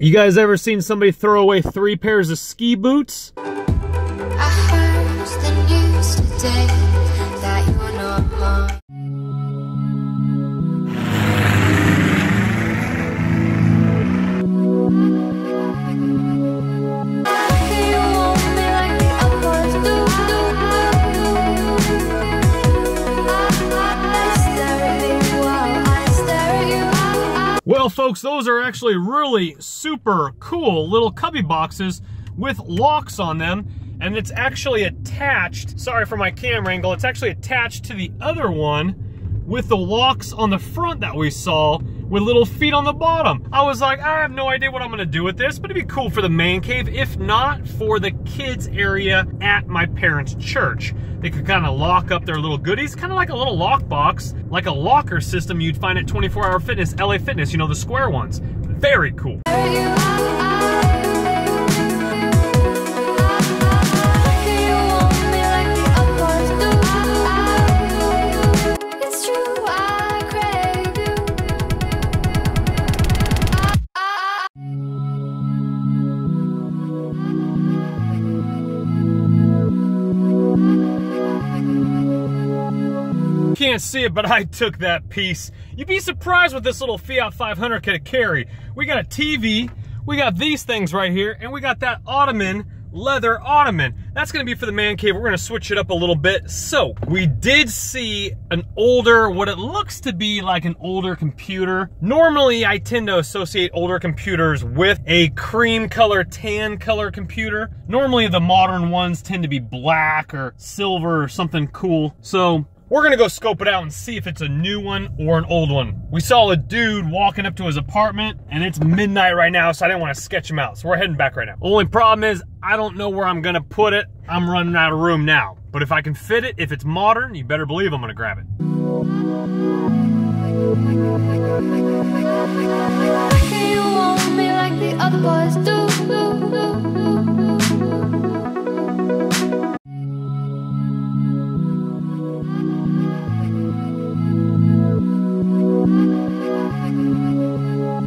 You guys ever seen somebody throw away 3 pairs of ski boots? I heard the news today that you are not mine. Well, folks, those are actually really super cool little cubby boxes with locks on them, and it's actually attached, sorry for my camera angle, it's actually attached to the other one with the locks on the front that we saw with little feet on the bottom. I was like, I have no idea what I'm gonna do with this, but it'd be cool for the man cave, if not for the kids area at my parents' church. They could kind of lock up their little goodies, kind of like a little lock box, like a locker system you'd find at 24 Hour Fitness, LA Fitness, you know, the square ones. Very cool. Can't see it, but I took that piece. You'd be surprised what this little Fiat 500 could carry. We got a TV, we got these things right here, and we got that ottoman, leather ottoman. That's gonna be for the man cave. We're gonna switch it up a little bit. So we did see an older, what it looks to be like an older computer. Normally I tend to associate older computers with a cream color, tan color computer. Normally the modern ones tend to be black or silver or something cool. So we're gonna go scope it out and see if it's a new one or an old one. We saw a dude walking up to his apartment, and it's midnight right now, so I didn't want to sketch him out. So we're heading back right now. Only problem is, I don't know where I'm gonna put it. I'm running out of room now. But if I can fit it, if it's modern, you better believe I'm gonna grab it. You want me like the other boys do.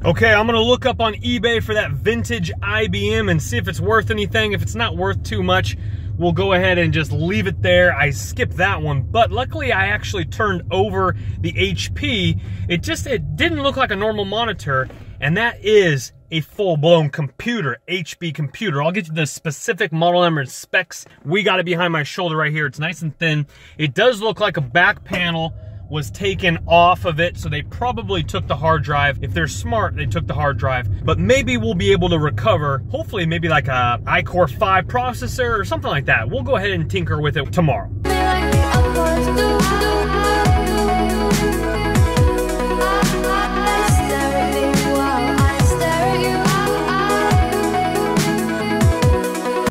Okay, I'm gonna look up on eBay for that vintage IBM and see if it's worth anything. If it's not worth too much, we'll go ahead and just leave it there. I skipped that one, but luckily I actually turned over the HP. It didn't look like a normal monitor, and that is a full-blown computer, HP computer. I'll get you the specific model number and specs. We got it behind my shoulder right here. It's nice and thin. It does look like a back panel was taken off of it, so they probably took the hard drive. If they're smart, they took the hard drive, but maybe we'll be able to recover, hopefully maybe like a iCore 5 processor or something like that. We'll go ahead and tinker with it tomorrow.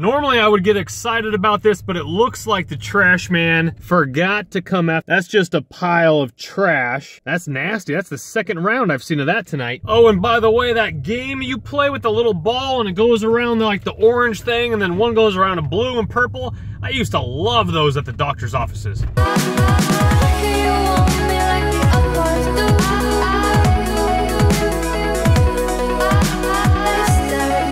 Normally I would get excited about this, but it looks like the trash man forgot to come out. That's just a pile of trash. That's nasty. That's the second round I've seen of that tonight. Oh, and by the way, that game you play with the little ball and it goes around like the orange thing and then one goes around a blue and purple, I used to love those at the doctor's offices.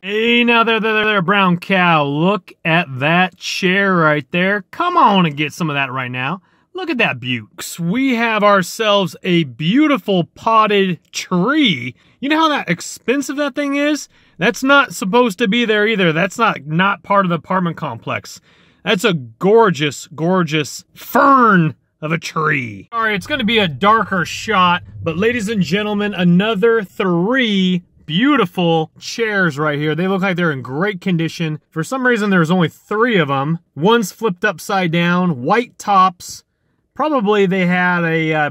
Hey, now there, brown cow. Look at that chair right there. Come on and get some of that right now. Look at that beaut. We have ourselves a beautiful potted tree. You know how expensive that thing is? That's not supposed to be there either. That's not part of the apartment complex. That's a gorgeous, gorgeous fern of a tree. All right, it's gonna be a darker shot, but ladies and gentlemen, another 3 beautiful chairs right here. They look like they're in great condition. For some reason, there's only 3 of them. One's flipped upside down, white tops. Probably they had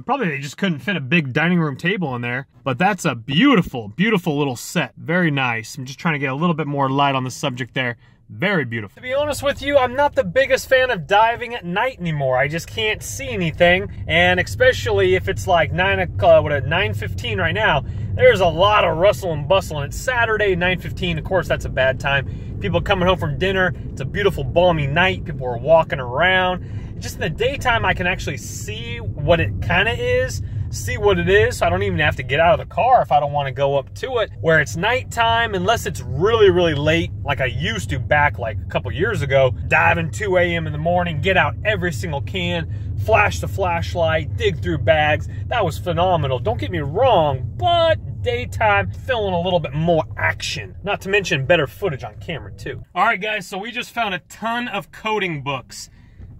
probably they just couldn't fit a big dining room table in there. But that's a beautiful, beautiful little set. Very nice. I'm just trying to get a little bit more light on the subject there. Very beautiful. To be honest with you, I'm not the biggest fan of diving at night anymore. I just can't see anything, and especially if it's like 9:15 right now, there's a lot of rustle and bustle, and it's Saturday, 9:15. Of course, that's a bad time. People coming home from dinner. It's a beautiful, balmy night. People are walking around. Just in the daytime, I can actually see what it kind of is. see what it is. So I don't even have to get out of the car if I don't want to go up to it. Where it's nighttime, unless it's really, really late, like I used to back like a couple years ago, dive in 2 a.m. in the morning, get out every single can, flash the flashlight, dig through bags. That was phenomenal. Don't get me wrong, but daytime, feeling a little bit more action. Not to mention better footage on camera too. All right guys, so we just found a ton of coding books.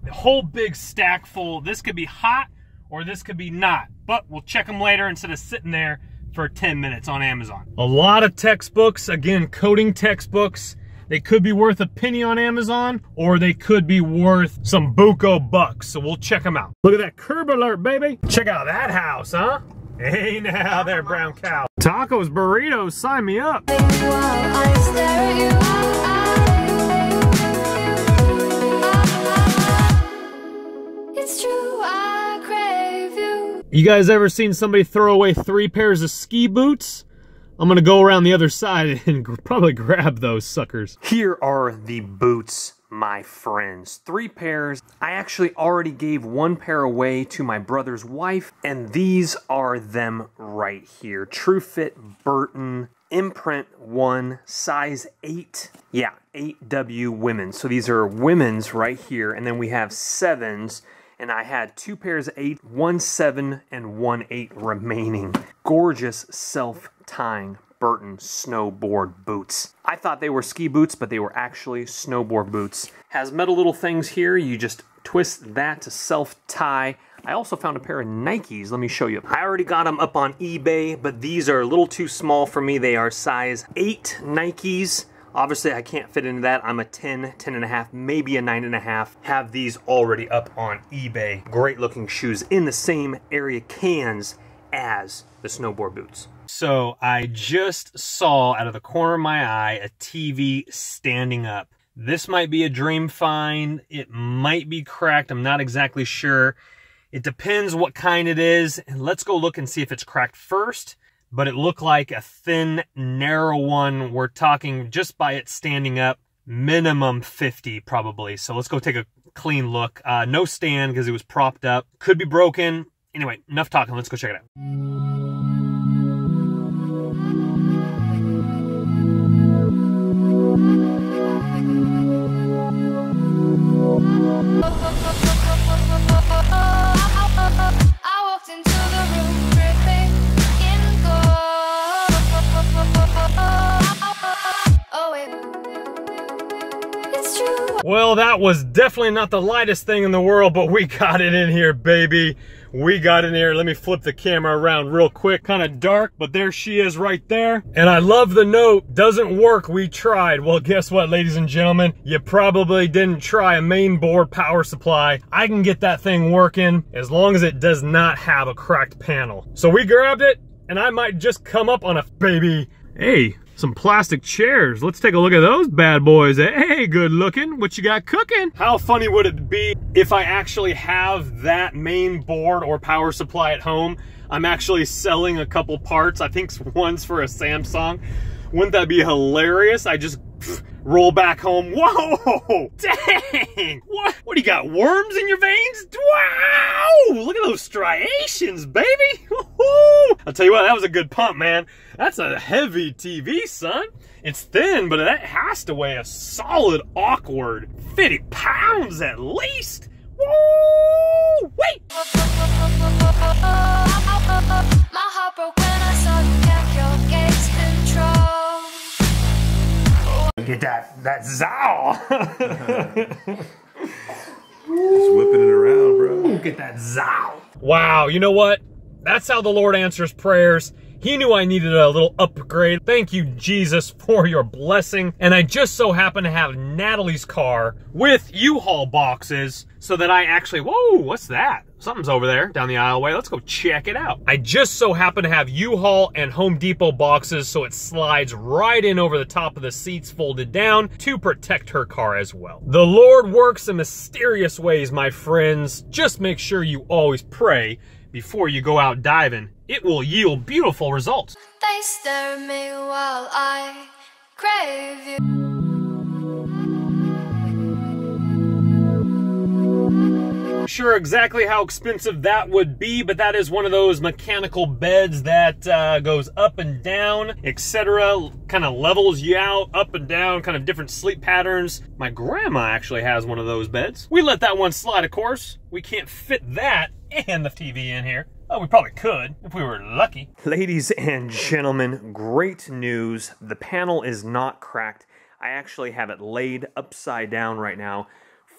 The whole big stack full. This could be hot or this could be not, but we'll check them later instead of sitting there for 10 minutes on Amazon. A lot of textbooks, again, coding textbooks. They could be worth a penny on Amazon, or they could be worth some buco bucks, so we'll check them out. Look at that curb alert, baby. Check out that house, huh? Hey now there, brown cow. Tacos, burritos, sign me up. It's true, I crave you. You guys ever seen somebody throw away 3 pairs of ski boots? I'm gonna go around the other side and probably grab those suckers. Here are the boots, my friends. 3 pairs. I actually already gave 1 pair away to my brother's wife, and these are them right here. True Fit Burton Imprint 1, size 8. Yeah, 8W women's. So these are women's right here, and then we have 7s. And I had 2 pairs of 8, 1 7, and 1 8 remaining. Gorgeous self-tying Burton snowboard boots. I thought they were ski boots, but they were actually snowboard boots. Has metal little things here. You just twist that to self-tie. I also found a pair of Nikes. Let me show you. I already got them up on eBay, but these are a little too small for me. They are size 8 Nikes. Obviously, I can't fit into that. I'm a 10, 10 and a half, maybe a 9 and a half. Have these already up on eBay. Great looking shoes in the same area cans as the snowboard boots. So I just saw out of the corner of my eye a TV standing up. This might be a dream find. It might be cracked. I'm not exactly sure. It depends what kind it is. And let's go look and see if it's cracked first. But it looked like a thin, narrow one. We're talking just by it standing up, minimum 50 probably. So let's go take a clean look. No stand because it was propped up. Could be broken. Anyway, enough talking. Let's go check it out. I walked into the room dripping in gold. Oh wait, it's true. Well, that was definitely not the lightest thing in the world, but we got it in here, baby. We got in here. Let me flip the camera around real quick. Kind of dark, but there she is right there. And I love the note. Doesn't work. We tried. Well, guess what, ladies and gentlemen? You probably didn't try a main board power supply. I can get that thing working as long as it does not have a cracked panel. So we grabbed it, and I might just come up on a baby. Hey, some plastic chairs. Let's take a look at those bad boys. Hey, good looking. What you got cooking? How funny would it be if I actually have that main board or power supply at home? I'm actually selling a couple parts. I think one's for a Samsung. Wouldn't that be hilarious? I just roll back home. Whoa! Dang! What do you got? Worms in your veins? Wow! Look at those striations, baby! I'll tell you what, that was a good pump, man. That's a heavy TV, son. It's thin, but that has to weigh a solid, awkward 50 pounds at least. Woo! Wait! My heart broke when I saw you kept your gaze control. Get that zow. Just whipping it around, bro. Get that zow. Wow, you know what? That's how the Lord answers prayers. He knew I needed a little upgrade. Thank you, Jesus, for your blessing. And I just so happen to have Natalie's car with U-Haul boxes so that I actually, whoa, what's that? Something's over there down the aisleway. Let's go check it out. I just so happen to have U-Haul and Home Depot boxes so it slides right in over the top of the seats folded down to protect her car as well. The Lord works in mysterious ways, my friends. Just make sure you always pray before you go out diving. It will yield beautiful results. They stare at me while I crave you. Sure exactly how expensive that would be, but that is one of those mechanical beds that goes up and down, etc. Kind of levels you out, up and down, kind of different sleep patterns. My grandma actually has one of those beds. We let that one slide, of course. We can't fit that and the TV in here. Oh, we probably could if we were lucky. Ladies and gentlemen, great news. The panel is not cracked. I actually have it laid upside down right now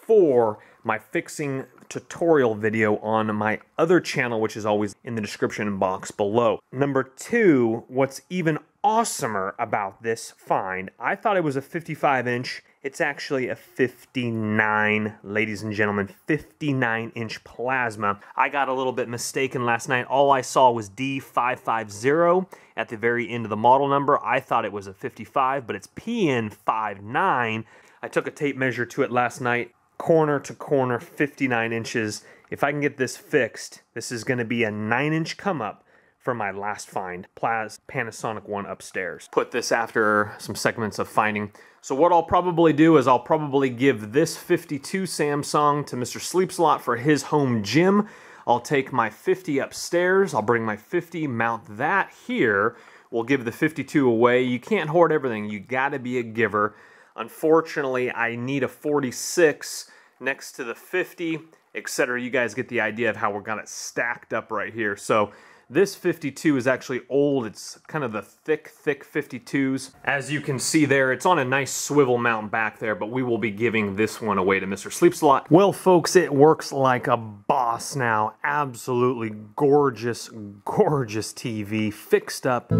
for my fixing tutorial video on my other channel, which is always in the description box below. Number two, what's even awesomer about this find, I thought it was a 55-inch. It's actually a 59, ladies and gentlemen, 59-inch plasma. I got a little bit mistaken last night. All I saw was D550 at the very end of the model number. I thought it was a 55, but it's PN59. I took a tape measure to it last night. Corner to corner, 59 inches. If I can get this fixed, this is going to be a 9-inch come up for my last find. Panasonic one upstairs. Put this after some segments of finding. So what I'll probably do is I'll probably give this 52 Samsung to Mr. Sleep Slot for his home gym. I'll take my 50 upstairs. I'll bring my 50, mount that here. We'll give the 52 away. You can't hoard everything. You gotta be a giver. Unfortunately, I need a 46 next to the 50, etc. You guys get the idea of how we're got it stacked up right here. So this 52 is actually old. It's kind of the thick 52s. As you can see there, it's on a nice swivel mount back there, but we will be giving this one away to Mr. Sleep Slot. Well, folks, it works like a boss now. Absolutely gorgeous, gorgeous TV, fixed up.